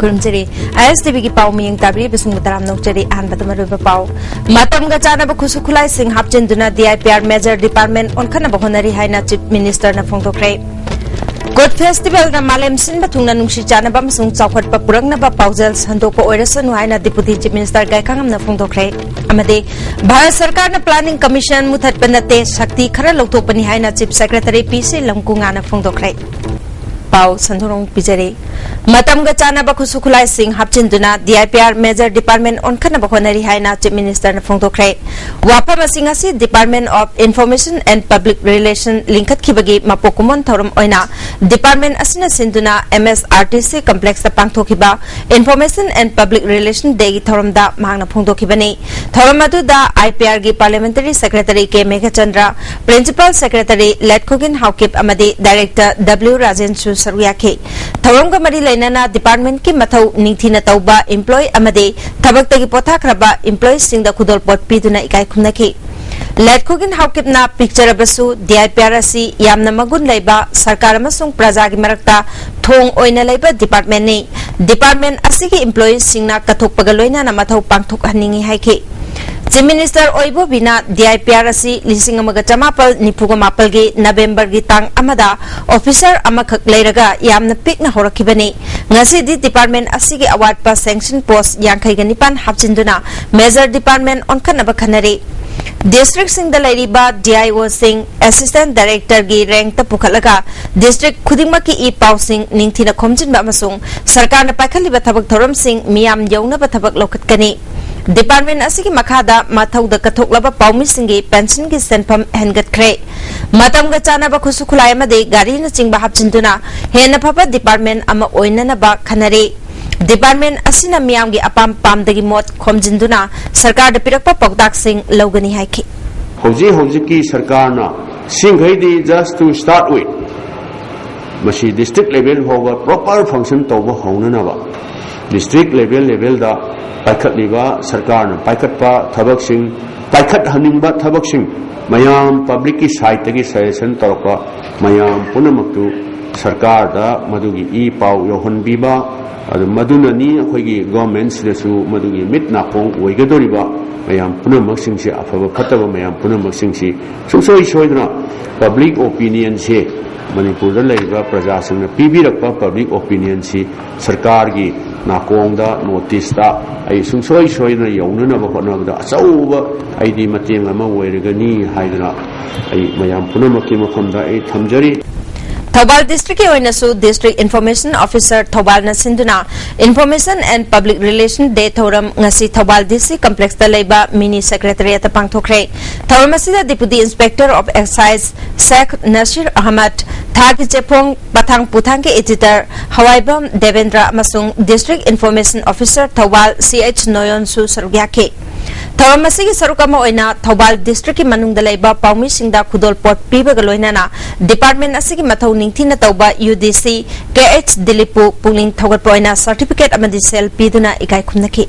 Kurumjeri, ISTV ki pau miyang tabri bisung mutaram nokjeri an batamaru pau. Matam ga chana ba khusukulai sing hapchen duna DIPR Major Department on khana ba honari haina Chief Minister na phongtokre. God Festival na malem sin batung na nungsi chana ba masung chawkhat pa purang na ba paujal sandok pa oirasan haina Deputy Chief Minister gai khangam na phongtokre. Amade Bharat Sarkar na Planning Commission muthat panate Shakti khara lokthok pani haina Chief Secretary PC Lamkunga na phongtokre. Pau Sandhorong Pijari Matam ga chana ba khusukulai sing hapchin duna DIPR Major Department on khana ba honari haina Chief Minister na phongtokre wapa masinga si Department of Information and Public Relations lingkat khibagi mapokumon thorum oina Department asina sinduna MSRTC complex ta pangthokiba Information and Public Relations Day thorum da mangna phongtokibani thorum adu da IPR gi Parliamentary Secretary K Meghachandra Principal Secretary Letkogin Haukip amadi Director W Rajensu Saruyake thorum ga mari lainana Department ki mathau ningthina tauba employee amade thabak tagi pothakraba employees sing da khudol pot piduna ikai khumnaki Letkogin Haukipna picture abasu DIPR asi yamna magun leiba sarkar amasung praja gi marakta thong oina leiba department ni department asi gi employees singna kathokpaga loina na mathau pangthok haningi haike Chief Minister Oibo Bina DIPR asi lising amaga chamapal nipuga mapal gi November gi tang amada officer amakhak leiraga yamna pikna horakibani ngasi di department asi gi award pa sanction post yankhai ga nipan hapchinduna major department on khanaba khanari District Singh da Lairiba DIO Singh Assistant Director gi rank ta pukhalaga District khudingma ki I Pau Singh ningthina khomjinba amasung sarkar na pakhaliba thabak thoram Singh miyam yauna ba thabak lokhat kani Department asigi makhada mathau da kathoklaba paumi singi pension gi senpham hengat khre matam ga chana ba khusukhulai ma de gari na chingba hapchinduna hena phaba department ama oina na ba khanare Department asina miyam gi apam pam dagi mot khomjinduna sarkar da pirakpa pokdak sing logani haiki hoji ki sarkar na singhai di just to start with masi district level hoga proper function toba hona na ba district level da paikhat liba sarkar na paikhat pa thabak sing paikhat haning ba thabak sing mayam public ki site gi suggestion torka mayam punamaktu sarkar da madugi I pau yohon biba adu maduna ni akhoi government sidasu madugi mit na pong oigadoriba mayam punamak sing si afaba phataba mayam punamak sing si soi soidna public opinion se Manipur da laiba praja sing na pibirakpa public opinion si sarkar gi nakong da notice da ai soi na yauna na ba hona da achauba ai di mateng ama oiraga ni haidna ai mayam punamak ki makham da ai thamjari Thobal District ki oinasu District Information Officer Thobal na sinduna Information and Public Relations Day thoram ngasi Thobal DC Complex da leiba Mini Secretariat pangthokre thoram asida Deputy Inspector of Excise Sheikh Nasir Ahmad Thagi Chepong Bathang Puthang ke Editor Hawaibam Devendra masung District Information Officer Thobal CH Noyon su Sarugyake thoram asigi sarukama oina Thobal District ki manung da leiba paumi singda khudol pot piba galoina Department asigi mathau ningthina tauba UDC KH Dilipu puling thogat poina certificate amadi sel piduna ikai khumnaki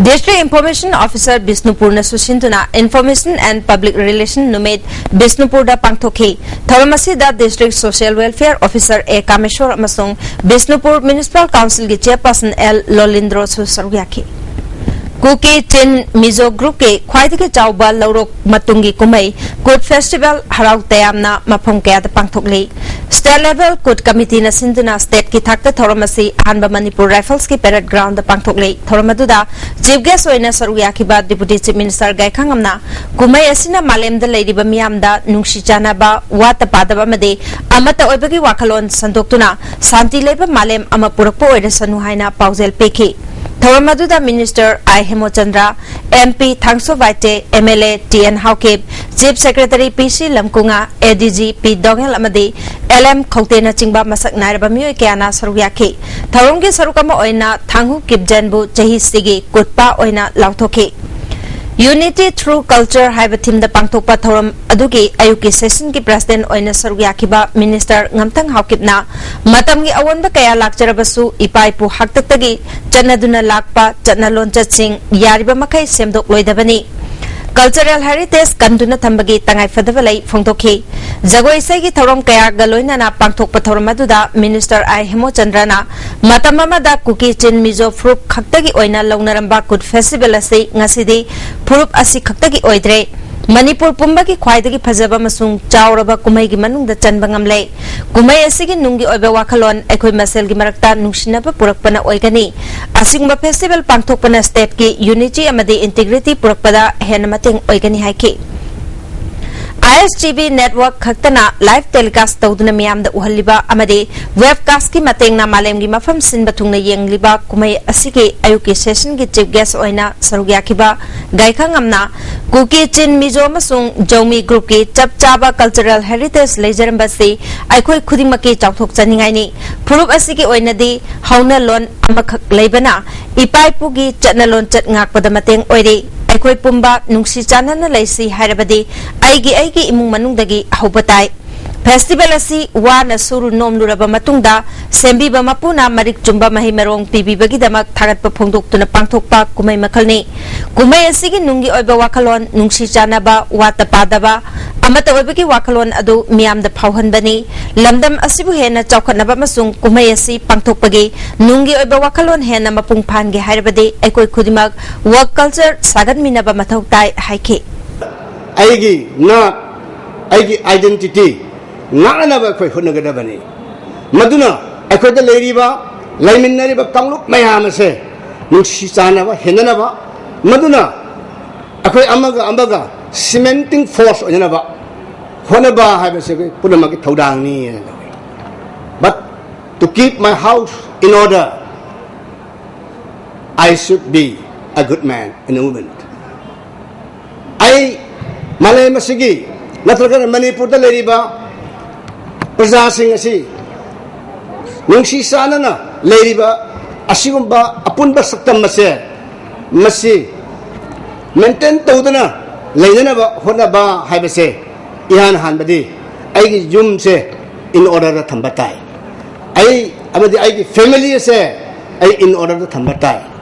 District Information Officer Bisnupur na susintuna Information and Public Relations Numid Bisnupur da pangthoki thoramasi da District Social Welfare Officer A Kameshwar amasung Bisnupur Municipal Council gi Chairperson L Lolindro su Sarugyaki Kuki Tin Mizo Group ke khwaidagi chawba laurok matungi kumai Good Festival harau tayamna mafam kaya da pangthokli State level Good Committee na sinduna state ki thakta thoramasi Hanba Manipur Rifles ki parade ground da pangthokli thoramadu da chief guest oina saruyaki ba Deputy Chief Minister gai khangamna kumai asina malem da leiriba miyam da nungsi chana ba wata padaba made amata oibagi wakhalon sandoktuna santi leba malem ama purakpo oira sanu haina paujel peki Thoramadu da Minister I Hemochandra, MP Thangso Vaite, MLA TN Haukip, Chief Secretary PC Lamkunga, ADG P Dongel Amadi, LM Khotena Chingba Masak Nairaba Myo Kiana Saruyaki, Tharungi Sarukama Oina, Thanghu Kipjanbu, Jahi Sigi, Kutpa Oina Lautoki. Unity through culture haiba thim da pangthokpa thoram adugi ayuki session ki president oina sarugyaki ba minister ngamtang haukipna matam gi awonba kaya lakcharabasu ipaipu haktaktagi chanaduna lakpa chanalon chaching yariba makai semdok loidabani cultural heritage kanduna thambagi tangai fadabalai phongtokhi jagoi isai thorom kaya galoina na pangthokpa thorom aduda minister I Hemo Chandrana matamama da kuki chin mizo fruit khaktagi oina launaramba kut festival ase ngasidi fruit asi khaktagi oidre Manipur pumbagi khwaidagi phajaba masung chauraba kumai gi manung da chanba ngamle kumai asigi nungi oiba wakhalon ekhoi masel gi marakta nungsinaba purakpana oigani asingba festival pangthokpana state ki unity amadi integrity purakpada hena mateng oigani haiki ISTV network khaktana live telecast tawduna miyam da uhalliba amadi webcast ki matengna malem gi mafam sinba thungna yengliba kumai asigi ayuki session gi chief guest oina sarugya khiba gaikhang amna kuki chin mizo masung jomi group ki chapchaba cultural heritage lejaramba se aikhoi khudimaki chawthok chaningai ni phurup asigi oina di hauna lon amakhak leibana ipaipu gi chatnalon chat ngakpada mateng oiri aikhoi pumba nungsi chanana leisi hairabadi aigi imung manungdagi ahobatai festival asi wana suru nomluraba matungda sembiba mapuna marik chumba mahi merong pibibagi damak thagatpa phongdoktuna pangthokpa kumai makhalni kumai asigi nungi oiba wakhalon nungsi chanaba wata padaba amata oibagi wakhalon adu miyamda phauhanbani lamdam asibu hena chawkhatnaba masung kumai asi pangthokpagi nungi oiba wakhalon hena mapung phange hairabadi aikoi khudimak work culture sagat minaba mathau tai haiki aigi na aigi identity nganaba khoi honagadabani maduna akoda leiriba laiminariba kangluk mayam se nungsi chanaba henanaba maduna akoi amaga cementing force ojanaba honaba habase punamaki thodangni but to keep my house in order I should be a good man and a woman I malay masigi natraga Manipur da leiriba praja sing asi nungsi sanana leiriba asigumba apunba saktam masi maintain tawdana leidana ba hona ba haibase ihan hanbadi aigi yum se in order da thambatai ai amadi aigi family se ai in order da thambatai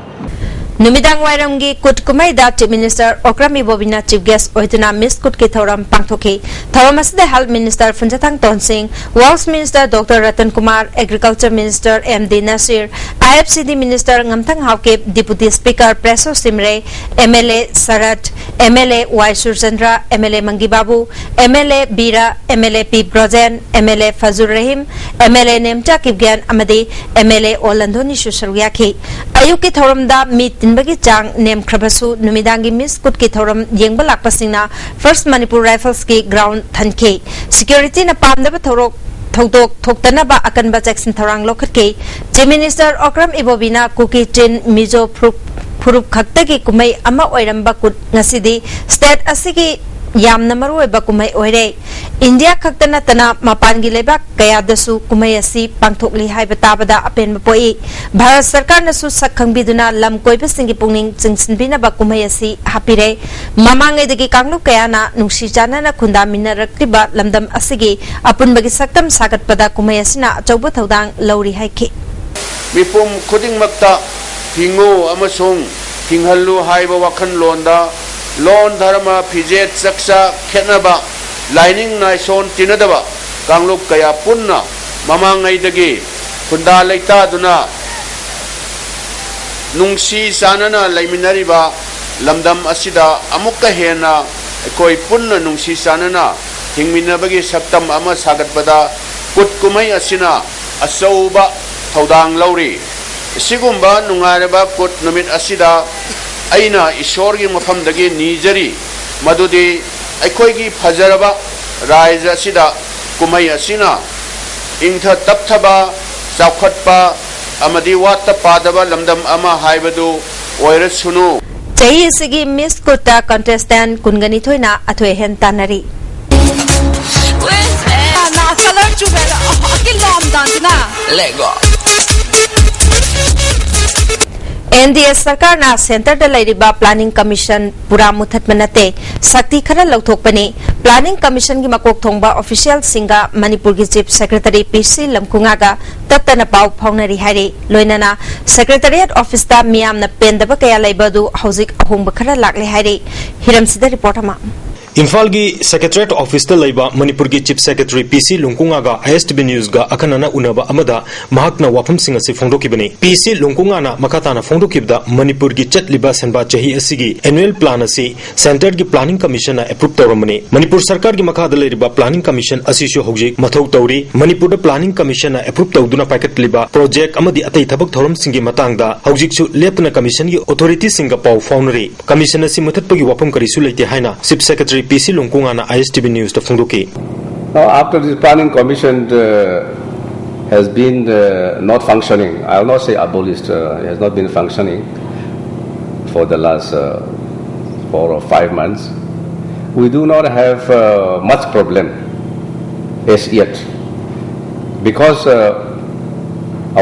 Numidang Wairamgi Kut Kumai da Chief Minister Okrami Bobina Chief Guest Oituna Miss Kut Ki Thoram Pangthoki Thomas the Health Minister Funjatang Tonsing Works Minister Dr. Ratan Kumar Agriculture Minister MD Nasir IFCD Minister Ngamthang Hauke Deputy Speaker Preso Simre MLA Sarat MLA Y Surchandra MLA Mangi Babu MLA Bira MLA P Brojen MLA Fazur Rahim MLA Nemcha Kibgyan Amadi MLA Olandoni Shusaryaki Ayuki Thoram da Meet Tinbagi Chang Nem Krabasu Numidangi Miss Kut Ki Thoram Yengba Lakpasingna First Manipur Rifles Ki Ground Thanke Security na Pamdaba Thorok Thodok Thoktanaba Akanba Jackson Tharang Lokhatke Chief Minister Okram Ibobina Kuki Chin Mizo Phurup Khaktagi Kumai Ama Oiramba Kut Ngasidi State Asigi Yamna Marueba Kumai Oire India Khaktana Tana Mapangi Lebak Kayadasu Kumai Asi Pangthokli Haibatabada Apen Mapoi Bharat Sarkar Nasu Sakhangbiduna Lam Koiba Singi Pungning Chingsinbina ba Kumai Asi Hapire Mamangai Dagi Kanglu Kayana Nungsi Janana Kunda Minaraktiba Lamdam Asigi Apunbagi Saktam Sagatpada Kumai Asina Achauba Thodang Lauri Haiki Mipum Kuding Makta Hingu Amasung Hinghalu Haiba Wakan Londa Lon Dharma Pijet Saksa Kenaba Lining Naison Tinadaba Kangluk Kaya Punna Mamangai Dagi Kunda Laita Duna Nungsi Sanana Laiminariba Lamdam Asida Amuka Hena Koi Punna Nungsi Sanana Hingminabagi Saktam Ama Sagatpada Kut Kumai Asina Asauba Thodang Lauri Sigumba Nungaraba Kut Numit Asida Aina Ishorgi Mafamdagi Nijari Madudi Aikoigi Pajaraba Raisa Sida Kumai Asina Ingtha Tapthaba Saukhatpa Amadi Wata Padaba Lamdam Ama Haibadu Oirasunu Chahi Sigi Miss Kuta contestant Kungani Thoina Athoy Hen Tanari Lego NDS Sarkar na Center da Lairiba Planning Commission Pura Muthat Manate Sakti Khara Lauthokpani planning commission की मकोक थोंबा official सिंगा मणिपुर की chief secretary PC लमकुंगागा तत्तना पाव फाउनरी हारे लोइनाना secretariat office दा मियामना पेंदबा कया लेबदु हौजिक अहोंबा खरा लाकले हारे हिरमसिदा report अमा इम्फाल की सेक्रेटरिएट ऑफिस लेबा मणिपुर की chief secretary PC Lunkunga ISTV news गा अखनना उनबा अमदा महाकना वाफम सिंह से फोंदोकिबने पीसी लुंकुंगाना मखाताना फोंदोकिबदा मणिपुर की चटलिबा सनबा चही असिगी एनुअल प्लान असी सेंटर की प्लानिंग कमीशन अप्रूव तौरमने मणिपुर सरकार की मखादा लेरिबा प्लानिंग कमीशन असिसु हौजिक मथौ तौरी मणिपुर प्लानिंग कमीशन अप्रूव तौदुना पाइकटलिबा प्रोजेक्ट अमदी अतै थबक थौरम सिंगी मतांगदा हौजिकसु लेपना कमीशन की अथॉरिटी सिंगा पाव फाउनरी कमीशन असी मथतपगी वाफम करिसु लेते हाइना chief secretary PC Lungkungana ISTV News Funduki. Now, after this planning commission has been not functioning, I will not say abolished, it has not been functioning for the last 4 or 5 months. We do not have much problem as yet because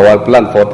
our plan for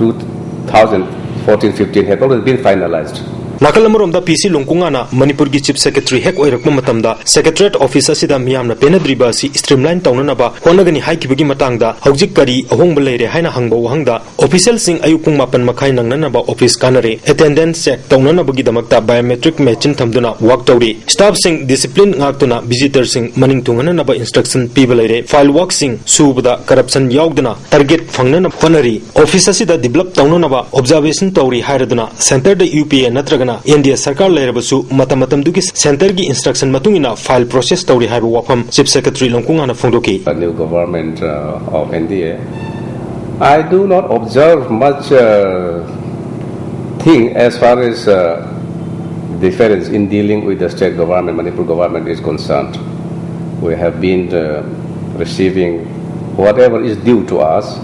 2014-15 had already been finalized. नाकलमरोमदा PC लुंकुंगाना मणिपुर की chief secretary हेक ओइरकम मतमदा secretariat office असिदा मियामना पेनद्रिबा असि स्ट्रीमलाइन तौननबा होनगनि हाइकिबगी मतंगदा हौजिक करी अहोंब लेरे हाइना हंगबो वहंगदा ऑफिशियल सिंग अयुपुंग मापन मखाइ नंगननबा ऑफिस कानरे अटेंडेंस चेक तौननबगी दमकता बायोमेट्रिक मैचिन थमदुना वर्क तौरी स्टाफ सिंग डिसिप्लिन गाक्तुना विजिटर सिंग मनिंग तुंगननबा इंस्ट्रक्शन पीबा लेरे फाइल वर्क सिंग सुबदा करप्शन याउदना टारगेट फंगनन होनरी ऑफिस असिदा डेवलप तौननबा ऑब्जर्वेशन तौरी हाइरदुना सेंटर द यूपीए नत्रगना इंडिया सरकार लेरबसु मतमतमदुगी सेंटर की इंस्ट्रक्शन मतुंगिना फाइल प्रोसेस तौरी हाइबो वाफम चीफ सेक्रेटरी लंकुंगाना फोंदोकी The new government of India, I do not observe much thing as far as difference in dealing with the state government, Manipur government is concerned. We have been receiving whatever is due to us,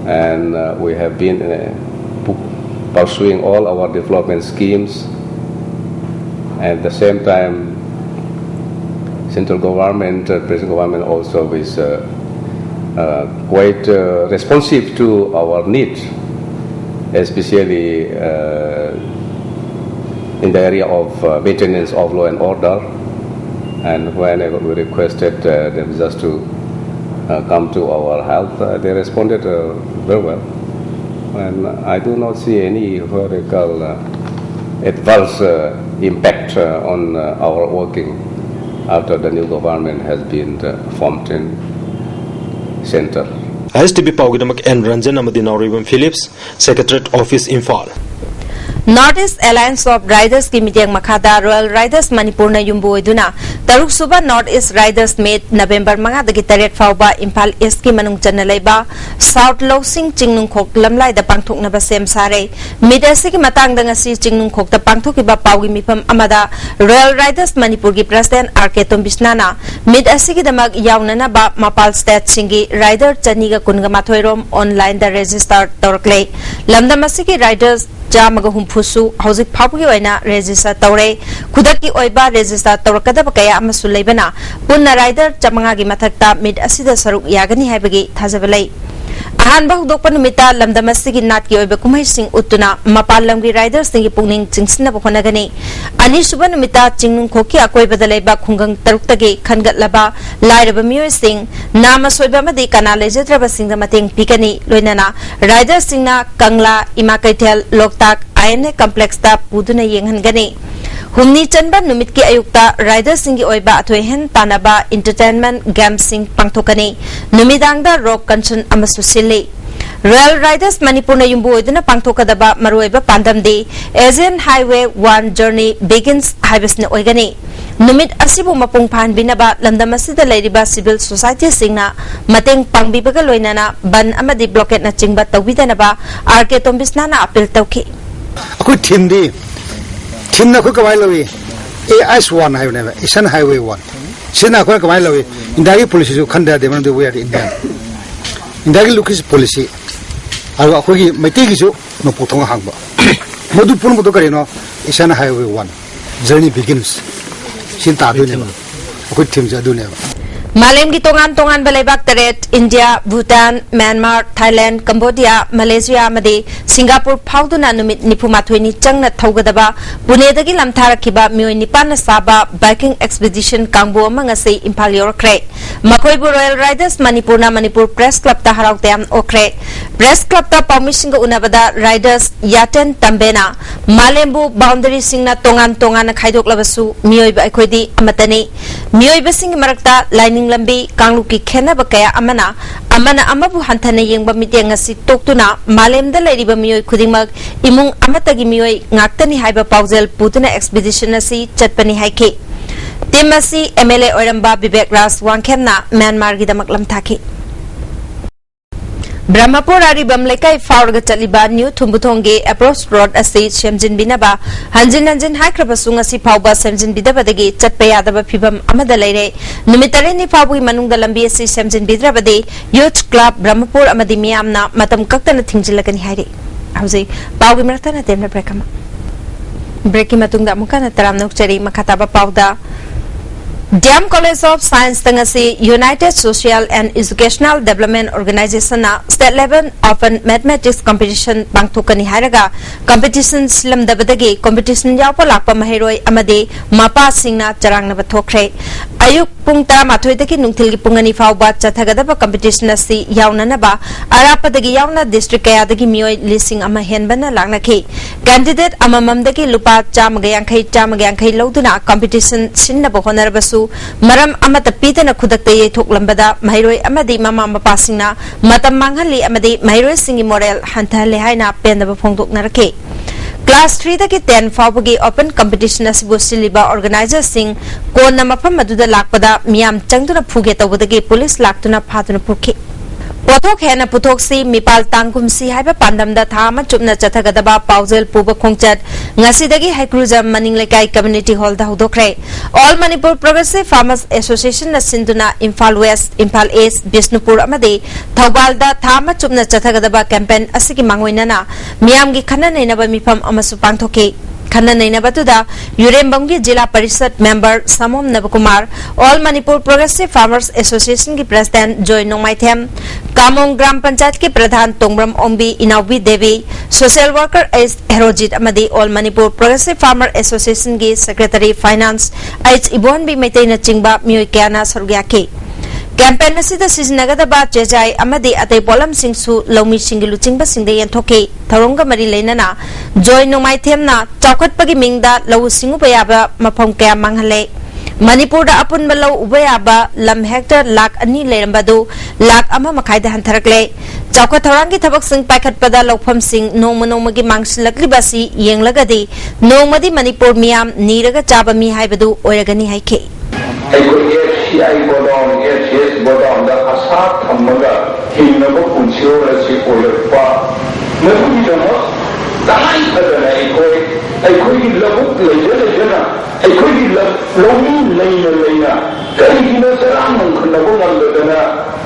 and we have been pursuing all our development schemes. At the same time, central government, present government also is quite responsive to our needs, especially in the area of maintenance of law and order. And whenever we requested them just to come to our help, they responded very well. And I do not see any vertical adverse impact on our working after the new government has been formed in center. ISTV Paugidamak N Ranjan Amadina Ribbon Phillips, Secretariat Office Imphal. North East Alliance of Riders की meeting मखादा royal Riders Manipur न युम्बु ओइदुना तरुक सुबा north east Riders met नवंबर 5 दगी 8 फाउबा Imphal east की मनुंग चन्ना लेबा south लौसिंग चिंगनुंखोक लमलाइदा पांगथोकनबा same सारे meet असी की मतांगदा ngasi चिंगनुंखोकता पांगथोकिबा पाउगी मिफम अमदा रॉयल राइडर्स मणिपुर की प्रेसिडेंट आरके तोम्बिसनाना मीट असी की दमक यावननबा मपाल स्टेट सिंगी राइडर चनीगा कुनगा माथोइरोम ऑनलाइन दा रजिस्टर तौरकले लमदम असी की राइडर्स जामगा हुंफुसु हौजिक फाबगी ओइना रजिस्टर तौरे खुदकी ओइबा रजिस्टर तौरकदब कया अमसु लेबना पुन्ना राइडर चमंगा की मथक्ता मिड असिदा सरुक यागनी हाइबगी थाजबलै अहानबा हुदोकपन नुमिता लमदमसी की नाट की ओइबा कुमै सिंह उतुना मपाल लमगी राइडर्स की पुंगनिंग चिंगसिनब होनगनी अनिसुबा नुमिता चिंगनुंग खोकी अकोइबदा लेबा खुंगंग तरुक्तगी खनगतलबा लाइरबा मियोय सिंह नाम सोइबा मदि कना लेजद्रबा सिंह मतेंग पिकनी लोइनाना राइडर्स सिंहना कंगला इमा कैथेल लोकताक आईएनए कॉम्प्लेक्स ता पुदुना येंगहनगनी हुमनी चंबा नुमित की अयुक्ता राइडर्स सिंह की ओइबा अथोहेन तानाबा एंटरटेनमेंट गेम सिंह पांगथोकनी नुमिदांगदा रॉक कंसर्न अमसु सिल्ली रॉयल राइडर्स मणिपुर न युम्बु ओइदुना पांगथोकदबा मरुओइबा पांदमदी एजेंट हाईवे 1 जर्नी बिगिन्स हाइबसने ओइगनी नुमित असिबु मपुंग फानबिनबा लंदम असिदा लेरिबा सिविल सोसाइटी सिंगना मतेंग पांगबिबगा लोइनाना बन अमदि ब्लॉकेट न चिंगबा तौबिदनबा आरके तोम्बिसनाना अपील तौखी अखोय थीम ना कमाई लवी AS1 हाइवे ने ईशन हाईवे 1 सिना को कमाई लवी इंडिया की पॉलिसी जो खंडा दे मन वे आर इंडिया की लुकिस पॉलिसी और अखोय की मैते की जो न पोथोंग हांगबा मधु पुन मधु Carreno Ishan highway 1 journey begins sin तादुने अखोय theme जदुने Malem ki tongan balebak teret India, Bhutan, Myanmar, Thailand, Cambodia, Malaysia amadi Singapore phauduna numit nipumathoi changna thaugadaba Pune dagi lamtharakiba mioi nipan na saba biking expedition kangbo amangase Imphal yorkre Makoi Royal Riders Manipur Press Club ta haraute am okre Press Club ta pawmisinga unabada Riders Yaten Tambena Malembu boundary singna tongan na khaidok labasu mioi ba akhodi amatani mioi ba sing marakta lining lambi kangluki khena ba kaya amana amabu hanthana yengba miteng asi toktuna malemda leiriba mioi khudingmak imung amatagi mioi ngaktani haiba paujel putuna expedition asi chatpani haike Timasi MLA Oramba Bibek Ras Wangkhemna Myanmar gidamak lamthaki Brahmapur Ari Bamlekai Faurga Chaliba New Tumbutonge Approach Road Asi Shemjin Binaba Hanjin Hakrabasung Asi Pauba Semjin Bidabadagi Chatpayadaba Pibam Amadalere Numitareni Pabu Manung the Lambi Asi Shemjin Bidrabade Youth Club Brahmapur Amadi Miamna Matam Kaktana Thingjilakan Hari Hausi Paugi Martana Demna Brekama Breki Matung Mukana Taram Nokchari Makataba Pauda Dam College of Science Tangasi United Social and Educational Development Organization na State Level Open Mathematics Competition Bangthokani Haraga Competition Slam Dabadagi Competition Yapa Lakpa Mahiroi Amade Mapa Singna Charang Nabathokre Ayuk Pungta Mathoidaki Nungtilgi Pungani Fauba Chathagadaba Competition Asi Yaunanaba Arapadagi Yauna District Kayadagi Mioi Lising Amahenbana Langnaki Candidate Amamamdagi Lupa Chamagayankai Loduna Competition Sinaba Honarabasu Maram amata pitana khudakta ye thok lambada mairoi amadi mama mapasingna matam manghali amadi mairoi singi moral hanthale haina pendaba phongdok narake Class 3 da ki 10 fawbagi open competition asibu siliba organizer sing konna mafam maduda lakpada miyam changduna phuge tawdagi police laktuna phatuna pukhi Pothok hena puthok si mipal tangkum si haiba pandamda thama chupna chathagadaba paujel puba khongchat ngasidagi haikruja maninglekai community hall da hudokre All Manipur Progressive Farmers Association na sinduna Imphal West Imphal East Bisnupur amade Thawbal da thama chupna chathagadaba campaign asigi mangoinana miyamgi khana neinaba mifam amasu pangthoke Khana Nainabatuda, Yurembamgi Jila Parishad Member Samom Navakumar, All Manipur Progressive Farmers Association ki President Joy Nongmaithem, Kamong Gram Panchayat ki Pradhan Tongbram Ombi Inaubi Devi, Social Worker S. Herojit Amadi, All Manipur Progressive Farmer Association ki Secretary Finance H. Ibon B. Maitena Chingba Myoikiana Sorgyaki. Campaign asida siznagadaba chejai amadi atay polam singsu lomi singilu chingba singde yanthoke tharonga mari leinana Joy Nongmaithemna chawkhatpagi mingda lawu singu bayaba mafam kaya manghale Manipur da apun balaw ubayaba lam hector lakh ani leirambadu lakh ama makhaida hantharakle chawkhat thorangi thabak sing paikhatpada lawpham sing nongmagi mangsilakliba si yenglagadi nongmadi Manipur miyam niraga chaba mi haibadu oiragani haike FCI bodong, FCS bodong, da asap thamaga hinnabu punchio rasi oyakpa. Nabi damo, dahai kadana ekoi ki labuk lejana, ekoi ki lomi leina, kari kina sarang mengkanabu ngamdana,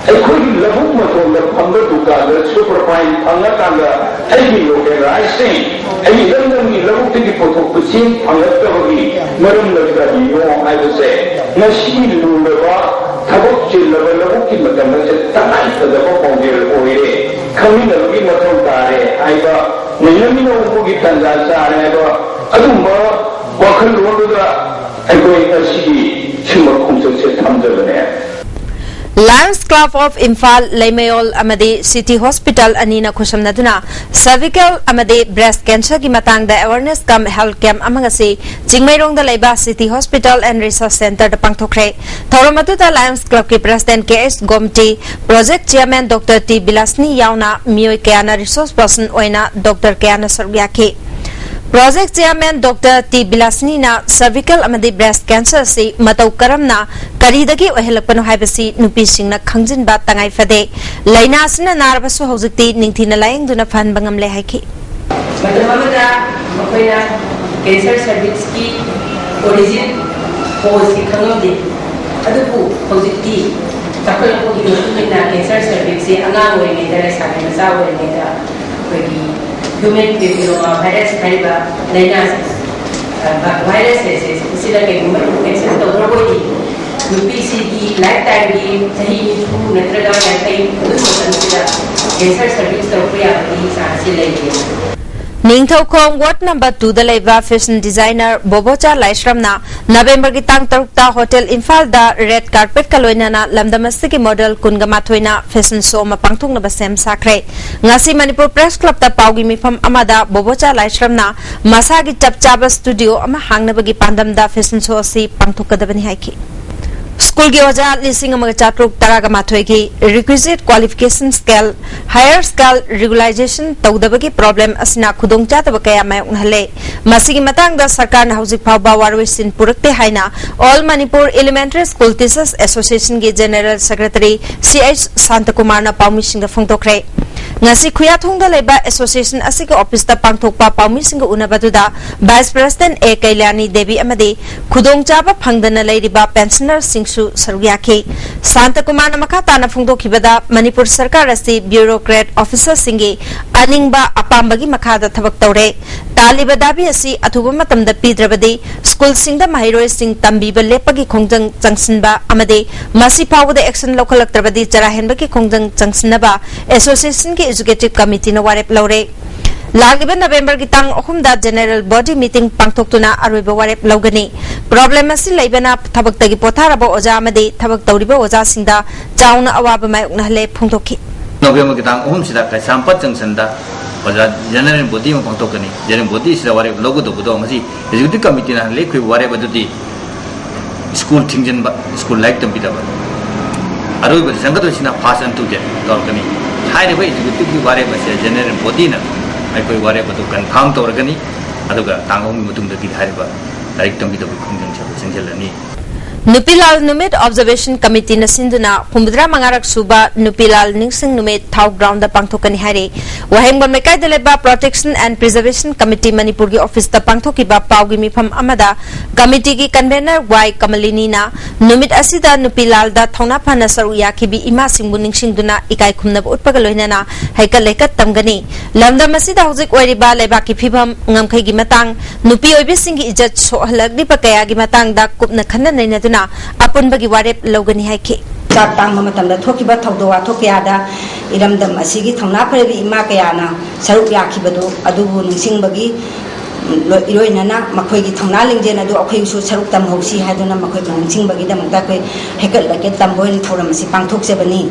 ekoi ki labuk matonda pangga tukada superfine pangga tangga, eki yoke rising, eki lemdami labuk tiki potok pucing pangga tabagi, marum lagi yo, I would say. Nasi lulaba tabuk jilaba labu ki matam nasi tanai tadaba pangil oire kami nabi matam tare aiba nami na upu ki tanda sare aiba adumma wakal luda aiba nasi cuma kumsa se tamjabane Lions Club of Imphal Leimayol Amade City Hospital Anina Khushamnaduna Cervical Amade Breast Cancer ki matangda awareness kam health camp amangasi Chingmairong da Leiba City Hospital and Research Center da pangthokre Thoramatuta Lions Club ki President KS Gomti Project Chairman Dr. T Bilasni yauna Miyoi Kayana Resource Person oina Dr. Kayana Sargyaki Project Chairman Dr. T Bilasni na cervical amadi breast cancer si matau karamna karidagi ohelapano haibasi nupi singna khangjin ba tangai fade laina asna narbasu hojikti ningthina laing duna fan bangam le haiki matamamada makoina cancer cervix ki origin cause ki khangamde adubu hojikti takoy ko gi na cancer cervix si anga oi ne dare sa ne sa oi ne da kogi human virus kaiba laina virus is sila ke human infection to roboti ꯅꯨꯄꯤꯁꯤꯒꯤ life ꯇꯥꯏꯝꯒꯤ ꯆꯍꯤ 2 ꯅꯠꯇ꯭ꯔꯒ 50 ꯑꯗꯨ ꯃꯇꯝꯁꯤꯗ cancer service ꯇꯧꯕ ꯌꯥꯕꯒꯤ ꯆꯥꯟꯁꯁꯤ ꯂꯩꯇꯦ Ningthaukhom Ward Number 2 da leiba fashion designer Bobocha Laishramna November ki tang 3 Hotel Imphal da red carpet kaloinana lamdamasigi model Kungamathoi fashion show ma pangthokna ba sem sakre ngasi Manipur Press Club ta paugi mifam amada Bobocha Laishramna masagi chapchaba studio ama hangnabagi pandam da fashion show si pangthokadabani haiki School की वजह लिसिंग अमग चाट्रुक तरागा माथोई की requisite qualification scale higher scale regularization तौदबगी problem असिना खुदोंग चातब कया मै उनहले मसिगी मतंग दा सरकार न हौजिक फावबा वारविसिन पुरक्ते हाइना All Manipur Elementary School Teachers Association की General Secretary CH Santakumar na पाउमी सिंग फोंगतोखरे ngasi khuyathong da leba association asiki office ta pangthokpa paumi sing unabatuda vice president A Kailani Devi amadi khudong chaba phangdana leiriba pensioner singsu sarugyaki Santa Kumar namakata na phungdokhibada Manipur sarkar asi bureaucrat officer singi aningba apambagi makhada thabak tawre taliba dabi asi athuba matamda pidrabadi school singda mahiroi sing tambiba lepagi khongjang changsinba amadi masi pawda action lokhalaktrabadi charahenbagi khongjang changsinaba association की educative committee ने वारेप लौरे लागिबा नवंबर की तंग अहुमदा general body meeting पांगथोक्तुना अरोइबा वारेप लौगनी problem असि लेबना थबक्तगी पोथारबा ओजा अमदि थबक तौरिबा ओजा सिंदा चाउना अवाबा मायउकनहले फोंथोखि नवंबर की तंग अहुमसिदा कैसामपत जंक्शनदा ओजा जनरल बॉडी में पांगथोकनी जनरल बॉडी सिदा वारेप लौगदोबदो मसि एजुकेटिव कमिटी ना लेखै वारेप अदुदि स्कूल थिंजनबा स्कूल लाइक तंबिदबा अरोइबा संगतसिना फास्ट अंतुजे तौरकनी हाइरबा एजुकेटिव की वारे बसे जनरल बॉडी ना अखोय वारे बदु कन्फर्म तौरगनी अदुगा तांगोम मुतुंगदगी हाइरबा लाइक तंबिदबा खुंजन सब सिंजलनी Nupilal Numit Observation Committee na sinduna Humdra Mangarak Suba Nupilal Ningsing Numit Thau Ground da Pangthokani Hari Wahengban Mekai Deleba Protection and Preservation Committee Manipur ki office da Pangthoki ba Paugi Mifam Amada Committee ki convener Y Kamalini na Numit Asida Nupilal da Thona Phana Saru Yakibi Ima Singbu Ningsing duna Ikai Khumna Utpagaloina na Haikal Lekat Tamgani Lamda Masida Hauzik Wariba Leba ki Phibam Ngamkhai gi Matang Nupi Oibi Singi Ijat Sohalagdi Pakaya gi Matang da Kupna Khana Naina Apun bagi warep logani haiki. Cat tang mamatam da thoki ba thawdo thokiada iramdam asigi thongna phrebi ima kayana saruk yakhibadu adubu ningsing bagi iroinana makhoi gi thongna lingjen adu akhoi su saruk tam hausi haduna makhoi ningsing bagi damta koi hekel lake tamboin thoram si pangthok sebani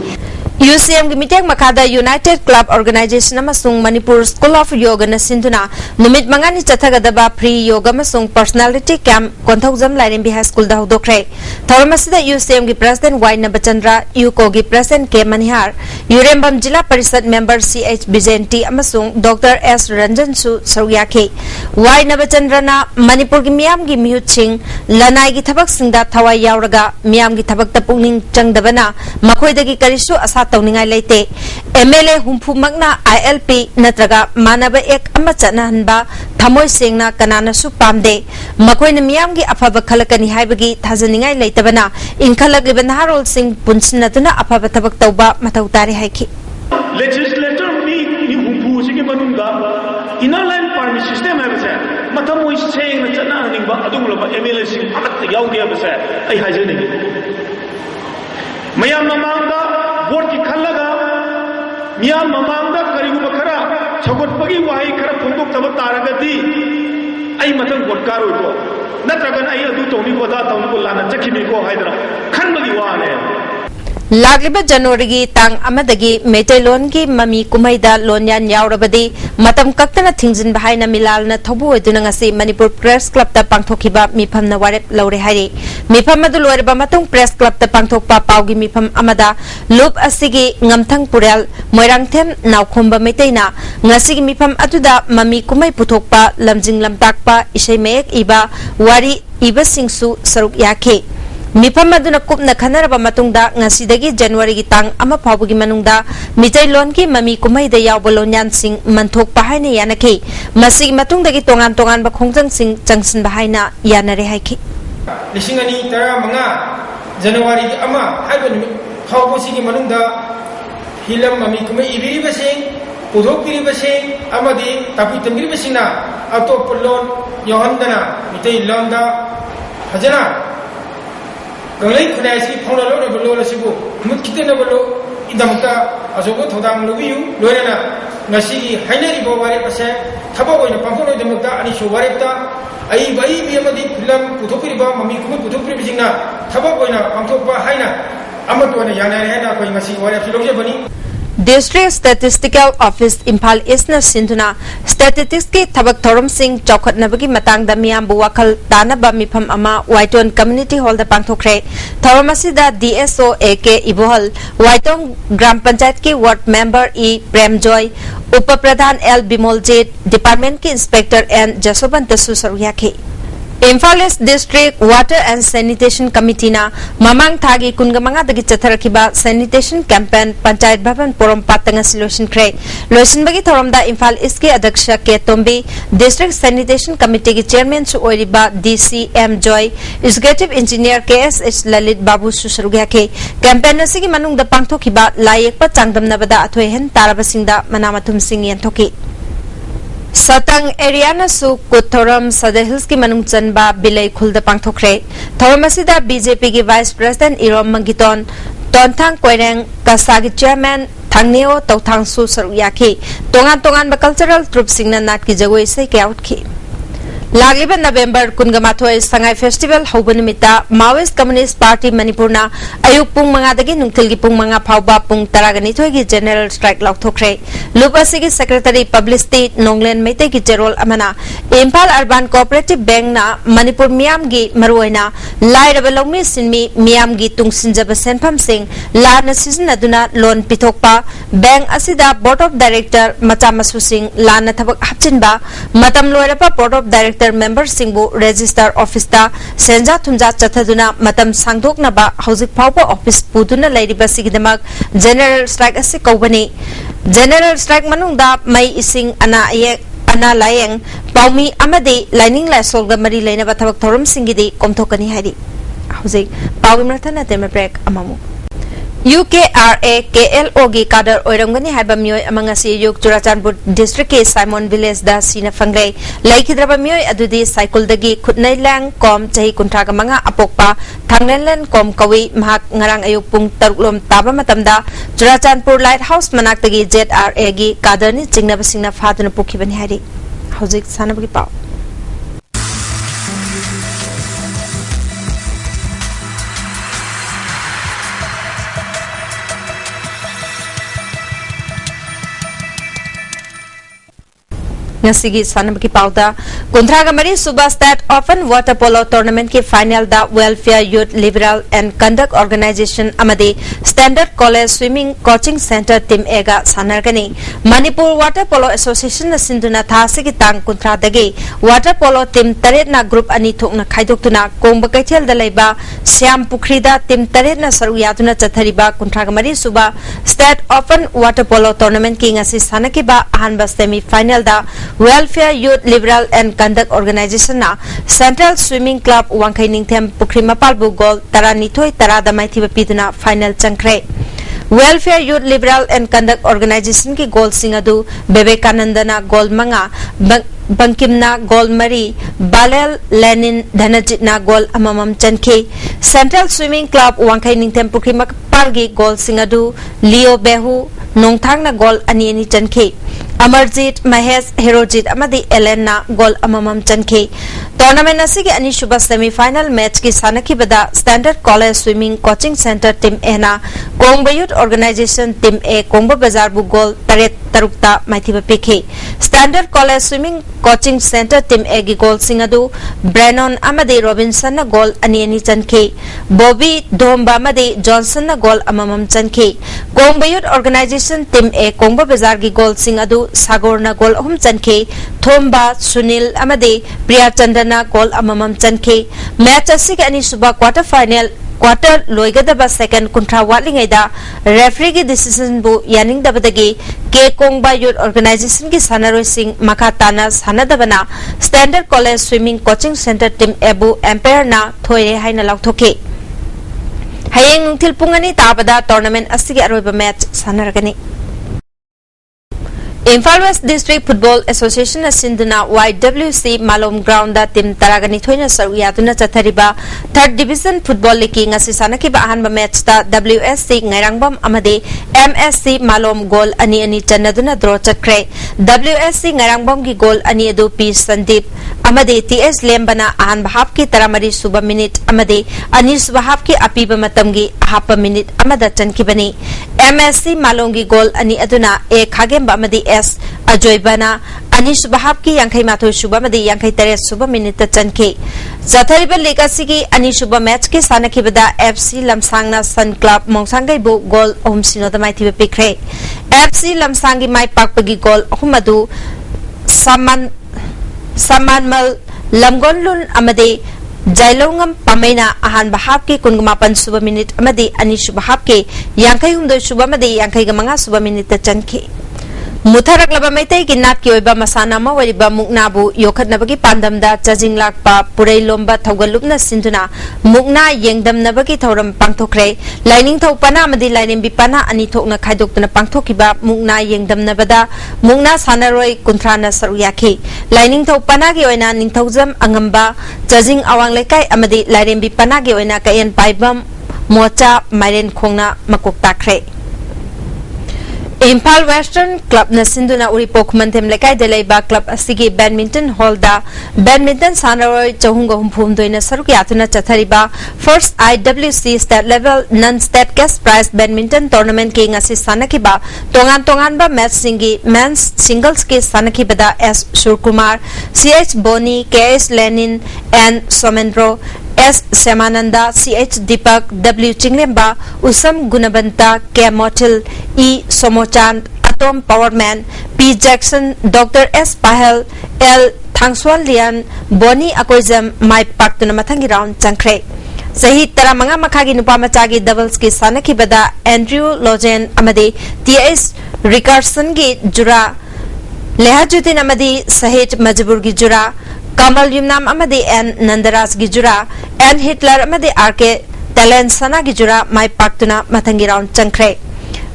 UCM की meeting मकादा United Club Organisation अमसुंग Manipur school of yoga न सिंधुना नुमित मंगानी चथगदबा free yoga अमसुंग personality camp Konthoujam Lairembi high school दा होदोखरे थौरमसिदा UCM की प्रेसिडेंट वाई नबचंद्र यूको की president K Manihar Yurembam Zila Parishad member CH Bijenti अमसुंग डॉक्टर S रंजन सु सरुयाखे वाई नबचंद्र ना मणिपुर की मियाम की मिहुचिंग लनाई की थबक सिंदा थवाई यावरगा मियाम की थबक त पुंगनिंग चंगदबना मखोइदगी करिसु असा तौनिंगाई लेते MLA हुमफुमगना ILP नत्रगा मानब एक अमा चनहनबा थमोय सेंगना कनानसु पामदे मखोइना मियाम की अफब खलकनी हाइबगी थाजनिंगाई लेतबना इनखलगलिबा नहारोल सिंह पुनसिनतुना अफब थबक तौबा मथौ तारे हाइखि लेजिस्लेटर मी हुमफु सिगे मनुंगा इनर लाइन पार्मी सिस्टम है मथमोय सेंगना चनहनिंबा अदुगलबा MLA सिंह अमत याउगे बसे आई हाजने मयाम ममांगा बोर्ड की खल्लगा मियाम ममांगा करीबुबा खरा छगोटपगी वाही खरा फोंदोक तब तारगदी आई मथंग बोर्डकार होइको नत्रगन आई अदु तौनिको दा तौनिको लाना चखिनिको हाइदरा खनबगी वाने लागिबा जनवरी की तांग अमदगी मेटेलोन की ममी कुमैदा लोन्यान यावरबदी मतम कक्तना थिंजिन बहाइना मिलालना थबु ओइदुना ngasi मणिपुर प्रेस क्लब ता पांगथोखिबा मिफमना वारेप लौरे हाइरे मिफम अदु लोरबा मतुंग प्रेस क्लब ता पांगथोकपा पाउगी मिफम अमदा लुप असिगी ngamthang पुरेल मोइरांगथेम नावखोंबा मेटेना ngasi gi मिफम अदुदा ममी कुमै पुथोकपा लमजिंग लमताकपा इसै मेक इबा वारी इबा सिंगसु सरुक याखे मिफम अदुना कुपना खनरबा मतुंगदा ngasi जनवरी की तांग अमा फावगी मनुंगदा मिटैलोन की ममी कुमैदा यावबा लोन्यान सिंग मनथोक पाहाइना यानखे मसिगी मतुंगदगी तोंगान तोंगान बा खोंजंग सिंग जंक्शन बाहाइना यानरे हाइखि लिसिंगनी तरा मंगा जनवरी की अमा हाइबा निमित फावबसिगी मनुंगदा हिलम ममी कुमै इबिरिबसिंग पुथोकपिरिबसिंग अमदि तापि तंगिरिबसिंगना अतोप लोन योहंदना मिटैलोनदा फजना Galai Kuna si Ponalo Bolo Sibu, Mutkina Bolo, Idamka, Azogo Todam Lubiu, Lorena, Nasi, Hainari Bovare Pase, Tabo in the Pampo de Muta, and Shovareta, Ai Bai Biamadi, Pilam, Putopiba, Mamiku, Putoprizina, Tabo in a Pampopa Haina, Amatuana Yana Hena, Koimasi, or Philosophy. District Statistical Office Impal East na sinduna statistics ki thabak thorom sing chokhat nabagi matang da miyam bu wakal tana ba mifam ama Waiton Community Hall da pangthokre thorom asida DSO AK Ibohal Waitong Gram Panchayat ki Ward Member E Premjoy Upapradhan L Bimoljit Department ki Inspector N Jasoban Tasu Saruyaki ki Imphal East District Water and Sanitation Committee na mamang thagi kungamanga dagi chatharakiba sanitation campaign Panchayat Bhavan Porom Patanga solution kre loisin bagi thoromda Imphal East ki Adyaksha K Tombi District Sanitation Committee ki Chairman su oiriba DC M Joy Executive Engineer KSH Lalit Babu Susarugya ke campaign na sigi manung da pangthokiba layekpa changdamnabada athoihen tarabasingda manamathum sing yenthoki Satang area na su Kuthoram Sada Hills ki manung chanba Bilai Khulda pangthokre thoram asida BJP ki Vice President Irom Mangiton Tonthang Koireng Kasagi Chairman Thangneo Tauthang Su Saruyaki tongan ba cultural troupe singna nat ki jagoi sai ke out ki Lagliba November Kungamathoi Sangai Festival Haubanimita Maoist Communist Party Manipurna Ayuk Pung Mangadagi Nungtilgi Pung Manga Phauba Pung Taraganithoi ki General Strike Laukthokre Lupasigi Secretary Publicity Nonglen Meite ki Jerol Amana Impal Urban Cooperative Bank na Manipur Miam gi Maruaina Lairaba Longmi Sinmi Miam gi Tungsinjaba Senpham Singh Larna Season Aduna Loan Pitokpa Bank Asida Board of Director Machamasu Singh Lana Thabak Hapchinba Matam Loirapa Board of Director member singbu register office ta senja thumja chathaduna matam sangdok na ba hauzik phawpa office puduna lairiba sigidamak general strike ase kawbani general strike manungda mai ising ana layeng paumi amade lining la solga mari leina ba thabak thorum singidi komthokani hari hauzik paumi mrathana tema break amamu UKRA KLO gi kadar oirangani haiba mioi amangasi yuk Churachandpur district ke Simon village da sina fangai laikhidraba mioi adudi cycle dagi khutnai lang kom chahi kuntraga manga apokpa thanglenlen kom kawi mahak ngarang ayuk pung taruklom taba matamda Churachandpur lighthouse manak dagi ZRA gi kadarni jingnaba singna phaduna pukhibani hari hauzik sanabagi pau Ngasigi sanam ki pauta Kuntraga Mari Suba State Open Water Polo Tournament ki final da Welfare Youth Liberal and Conduct Organization amadi Standard College Swimming Coaching Center Team Ega sanargani Manipur Water Polo Association na sinduna thasi ki tang kuntra dagi Water Polo Team taret na group ani thokna khaidoktuna Kongba Kaithel da leiba Siam Pukhrida Team taret na saruyaduna chathariba Kuntraga Mari Suba State Open Water Polo Tournament ki ngasi sanakiba ahanba semi final da Welfare Youth Liberal and Conduct Organization na Central Swimming Club Wangkai Ningthem Pukri Mapalbu Goal Taranithoi Tarada Maithiba Piduna Final Changkre Welfare Youth Liberal and Conduct Organization ki goal singadu Vivekanandana goal manga Bankimna goal mari Balel Lenin Dhanajitna goal amamam chanke Central Swimming Club Wangkai Ningthem Pukri Mapalgi goal singadu Leo Behu Nongthangna goal aniani chanke Amarjit Mahesh Herojit amadi Elena goal amamam chanke tournament asigi ani shuba semi final match ki sanaki bada Standard College Swimming Coaching Center team ena Kongba Youth Organization team A Kongba Bazar bu goal taret tarukta maithiba pekhe Standard College Swimming Coaching Center team A gi goal singadu Brennan amadi Robinson na goal ani chanke Bobby Domba amadi Johnson na goal amamam chanke Kongba Youth Organization team A Kongba Bazar gi goal singadu Sagor na goal ahum chanke Thomba Sunil amadi Priya Chandana goal amamam chanke match asig ani suba quarter loigadaba second kuntra watlingaida referee ki decision bu yaning dabadagi ke Kongba Youth Organization ki sanaroi sing makatana sanadabana Standard College Swimming Coaching Center team ebu umpire na thoire haina lauthoke hayeng tilpungani tabada tournament asigi aroiba match sanaragani Imphal West District Football Association Sinduna YWC Malom Ground da team Taragani Thoina Saruyatuna Chathariba 3rd Division Football League ngasi sanaki ba ahanba match ta WSC Ngairangbam amade MSC Malom goal ani ani chanaduna draw chakre WSC Ngairangbam ki goal ani adu P Sandeep amade TS Lembana ahan bahap ki taramari suba minute amade ani suba hap ki apiba matamgi hapa minute amada chanki bani MSC Malom ki goal ani aduna e khagem amade S Ajoybana Anish Bahab ki Yankai Mato Shuba Madi Yankai Teres Suba Minute Chanke Zathariba Legacy ki Anishuba match ki Sanaki Bada FC Lamsangna Sun Club Mongsangai Bo goal Om Sino the Mighty Pikre FC Lamsangi Mai Pakpagi goal Humadu Saman Mal Lamgonlun Amade Jailongam Pamena Ahan Bahab ki Kungumapan Suba Minute Amade Anish Bahab ki Yankai Humdo Shuba Madi Yankai Gamanga Suba Minute Chanke Mutharak laba maitai ki nat ki oiba masana ma wariba mukna bu yokhat nabagi pandam da chajing lakpa purei lomba thogalupna sinduna mukna yengdam nabagi thoram pangthokre lining thopana amadi lining bipana ani thokna khaidoktuna pangthokiba mukna yengdam nabada mukna sanaroi kuntrana saruyakhi lining thopana gi oina ningthaujam angamba chajing awang lekai amadi lining bipana gi oina kayen paibam mocha mairen khongna makok takre Imphal Western Club na Sinduna Uripok Mantem Lekai Delaiba Club Asigi Badminton Hall da Badminton Sanaroi Chahunga Humpum Doina Sarukiyatuna Chathariba First IWC State Level Non-State Cash Prize Badminton Tournament ki ngasi sanakiba Tongan ba match singi men's singles ki sanakiba da S Surkumar CH Boni KS Lenin and Somendro S. Semananda, C.H. Deepak, W. Chinglemba, Usam Gunabanta, K. Motil, E. Somochand, Atom Powerman, P. Jackson, Dr. S. Pahel, L. Thangswal Lian, Boni Akoizam, Mai Paktuna Matangi Round, Chankre. Sahit Taramanga Makagi Nupamachagi doubles ki Sanaki Bada, Andrew Lojen Amade, T.S. Ricardson ki Jura, Lehajuddin Amadi, Sahit Majbur ki Jura, Kamal Yumnam Amadi and Nandaras Gijura and Hitler Amadi Arke Talent Sana Gijura Mai Paktuna Matangi Round Chankre.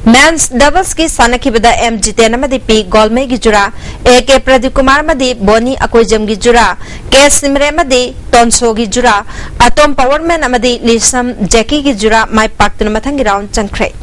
Men's doubles ki Sanaki Bada M Jiten Amadi P Golme Gijura A.K. Pradeep Kumar Amadi Boni Akoijam Gijura K. Simre Amadi Tonso Gijura Atom Powerman Amadi Lisam Jackie Gijura Mai Paktuna Matangi Round Chankre.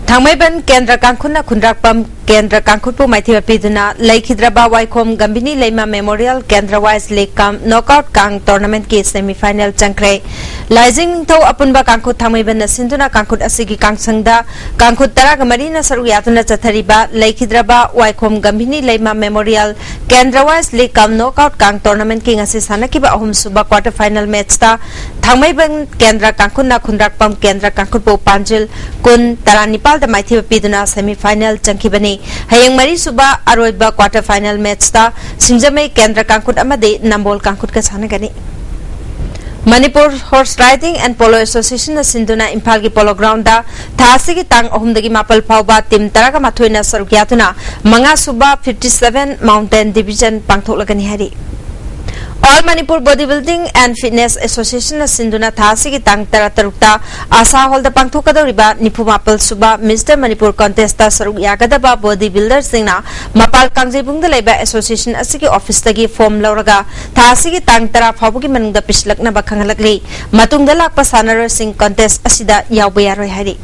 Thangmaiban Kendra Kangkhuna Khundrakpam Kendra Kangkhutpu Maithiba Piduna Laikhidraba Waikhom Gambini Leima Memorial Kendra Wise League Kam Knockout Kang Tournament ki Semi Final Chankre Laizing Tho Apunba Kangkhut Thangmaiban na Sinduna Kangkhut Asigi Kangsangda Kangkhut Taragamari na Saruyatuna Chathariba Laikhidraba Waikhom Gambini Leima Memorial Kendra Wise League Kam Knockout Kang Tournament ki ngasi sanakiba ahum suba quarter final match ta Thangmaiban Kendra Kangkhuna Khundrakpam Kendra Kangkhutpu Panjil Kun Taranipal da Maithiba Piduna Semi Final Chankibani Hayang Mari Suba Aroiba quarter final match ta Simjamai Kendra Kangkhut Amade Nambol Kangkhut ka sanagani Manipur Horse Riding and Polo Association na Sinduna Imphal ki Polo Ground da Thasigi Tang Ahumdagi Mapal Phauba Team Taraga Mathoina Sarukyatuna Manga Suba 57 Mountain Division Pangthoklagani hari All Manipur Bodybuilding and Fitness Association na Sinduna Thasigi Tang Taratarukta Asa Hall da Pangthokadoriba Nipumapal Suba Mr. Manipur Contest ta Saruk Yagadaba Bodybuilder Singna Mapal Kangjebung da Leba Association asigi office tagi form lauraga Thasigi Tang Tara Phabugi manungda pislakna ba khangalakli matungda lakpa sanaro sing contest asida yawbayaroi hari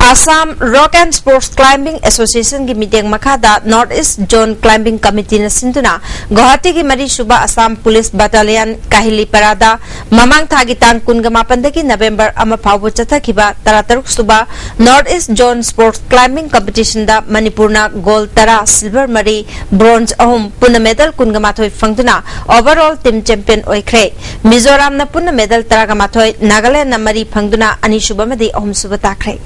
Assam Rock and Sports Climbing Association ki meeting makada North East Zone Climbing Committee na Sinduna Guwahati ki Mari Suba Assam Police Battalion Kahili Parada Mamang Thagitang Kungamapandagi November ama Phabu Chathakiba Tarataruk Suba North East Zone Sports Climbing Competition da Manipurna Gold Tara Silver Mari Bronze Ahum Puna Medal Kungamathoi Fangduna Overall Team Champion Oikre Mizoram na Puna Medal Taragamathoi Nagaland na Mari Fangduna Ani Suba Madi Ahum Suba Takre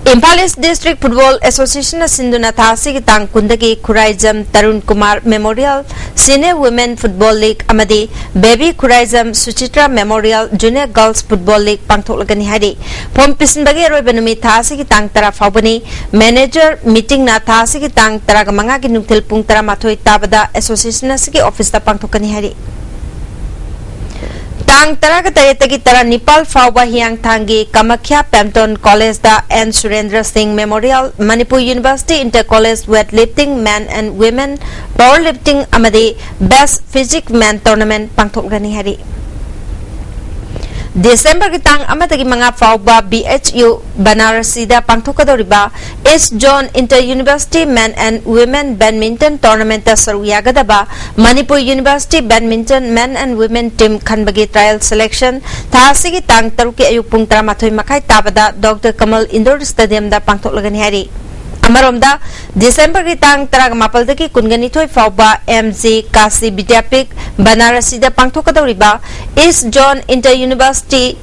Imphal East District Football Association na Sinduna Thasigi Tang Kundagi Khuraijam Tarun Kumar Memorial Senior Women Football League Amadi Baby Khuraijam Suchitra Memorial Junior Girls Football League Pangthoklagani hari Pom Pisinbagi Roibanumi Thasigi Tang Tara Faubani Manager Meeting na Thasigi Tang Tara Gamanga ki Nungthil Pung Tara Mathoi Tabada Association na Sigi Office ta Pangthokani hari Tang Taraga Tayatagi Tara Nepal Fauba Hiang Tangi Kamakhya Pamton College da N. Surendra Singh Memorial Manipur University Inter-College Weightlifting Men and Women Powerlifting Amadi Best Physique Man Tournament Pangthok Rani Hari December kitang amatagi mga fauba BHU Banarasi da pangthokadoriba East Zone Inter-University Men and Women Badminton Tournament ta saruyagadaba Manipur University Badminton Men and Women Team Khanbagi Trial Selection thasigi tang taruki ayuk pung 13 makai tabada Dr. Kamal Indoor Stadium da pangthoklagani hari Amaromda December kitang tarag mapaldagi kunganitoy fauba MG Kasi Vidyapik Banarasi da pangthokadoriba East Zone Inter-University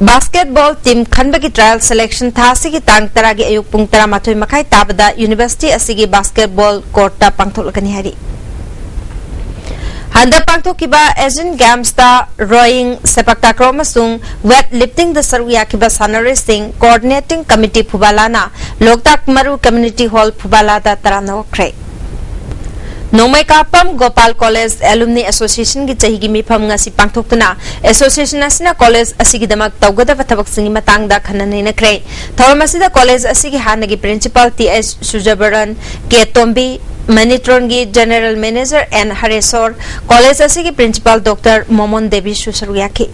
Basketball Team Khanbagi Trial Selection thasi ki tang taragi ayuk pung 13 makai tabada University asigi basketball court ta pangthoklagani hari Handa pangthokiba Asian Games ta rowing sepak takraw masung weightlifting da saruya kiba sanare sing coordinating committee phubalana Loktak Maru Community Hall phubala da tarana kre Nomai Kapam Gopal College Alumni Association ki chahi gi mifam ngasi pangthoktuna association asina college asigi damak tawgada bathabak singi matang da khanane na kre thormasida college asigi hanagi principal TS Sujabaran K Tombi Manitrongi General Manager and Haresor College asigi principal Dr. Momon Devi Susaruyaki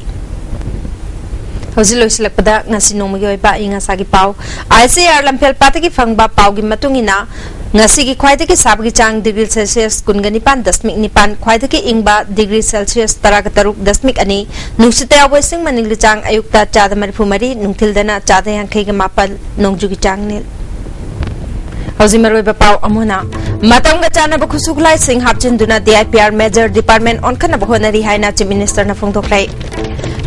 Hozilo silakpada ngasi nomagi oiba inga sagi pau ICR lampel patagi fangba pau gi matungina ngasi gi khwaidagi sabgi chang degree Celsius kungani pan dasmik nipan khwaidagi ingba degree Celsius taraga taruk dasmik ani nungsita awesing maningli chang ayukta chada marifumari nungthildana chada yankhai ga mapal nongjugi chang nil Hozimaro Bapau Amona Matanga Chana Bakusuklai Singh Hapchinduna DIPR Major Department on Kanabahonari Haina Chief Minister na Fongtokrai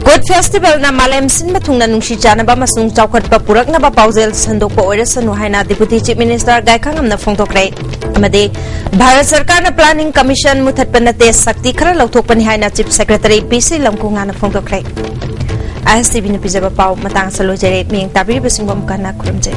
Good Festival na Malem Sin Matungna Nungshi Chana Bamasung Chaukat Papurak na Bapausel Sandoko Oresanu Haina Deputy Chief Minister Gaikangam na Fongtokrai Amade Bharat Sarkar na Planning Commission Muthat Panate Sakti Khara Lautok Pani Haina Chief Secretary PC Lamkunga na Fongtokrai ISTV na Pijaba Pau Matang Salojere Ming Tabiri Basingwam Kana Kurumje